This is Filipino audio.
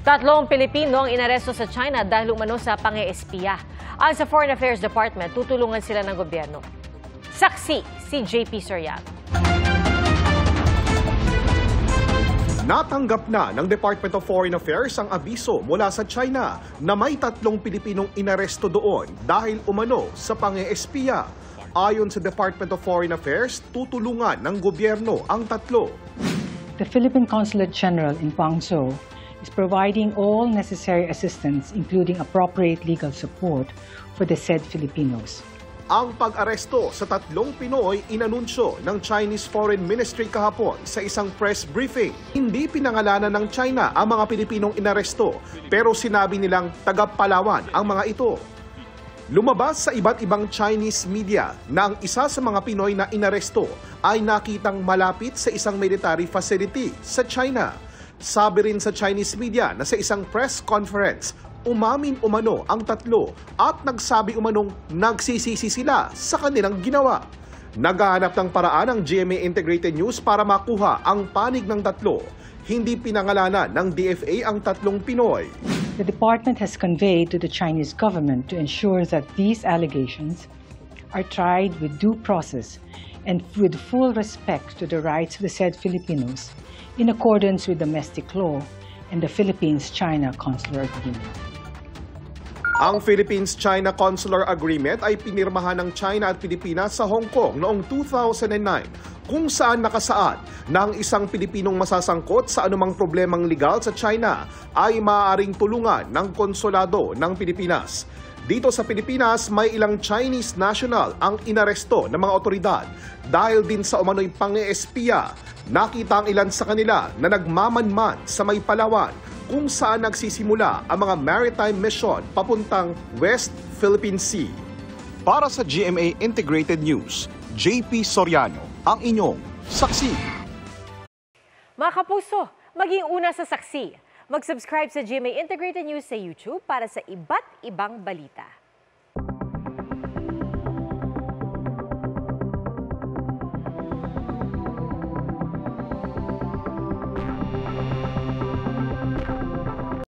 Tatlong Pilipino ang inaresto sa China dahil umano sa pang-eespiya. Ayon sa Foreign Affairs Department, tutulungan sila ng gobyerno. Saksi si JP Soriano. Natanggap na ng Department of Foreign Affairs ang abiso mula sa China na may tatlong Pilipinong inaresto doon dahil umano sa pang-eespiya. Ayon sa Department of Foreign Affairs, tutulungan ng gobyerno ang tatlo. The Philippine Consulate General in Guangzhou is providing all necessary assistance, including appropriate legal support for the said Filipinos. Ang pag-aresto sa tatlong Pinoy inanunsyo ng Chinese Foreign Ministry kahapon sa isang press briefing. Hindi pinangalanan ng China ang mga Pilipinong inaresto, pero sinabi nilang taga-Palawan ang mga ito. Lumabas sa iba't ibang Chinese media na ang isa sa mga Pinoy na inaresto ay nakitang malapit sa isang military facility sa China. Sabi rin sa Chinese media na sa isang press conference, umamin umano ang tatlo at nagsabi umanong nagsisisi sila sa kanilang ginawa. Naghahanap ng paraan ang GMA Integrated News para makuha ang panig ng tatlo. Hindi pinangalanan ng DFA ang tatlong Pinoy. The department has conveyed to the Chinese government to ensure that these allegations are tried with due process and with full respect to the rights of the said Filipinos in accordance with domestic law and the Philippines-China Consular Agreement. Ang Philippines-China Consular Agreement ay pinirmahan ng China at Pilipinas sa Hong Kong noong 2009, kung saan nakasaad na ang isang Pilipinong masasangkot sa anumang problemang legal sa China ay maaaring tulungan ng konsulado ng Pilipinas. Dito sa Pilipinas, may ilang Chinese national ang inaresto ng mga otoridad dahil din sa umano'y pang-eespiya. Nakita ang ilan sa kanila na nagmamanman sa may Palawan kung saan nagsisimula ang mga maritime mission papuntang West Philippine Sea. Para sa GMA Integrated News, JP Soriano, ang inyong saksi. Mga kapuso, maging una sa saksi. Mag-subscribe sa GMA Integrated News sa YouTube para sa iba't ibang balita.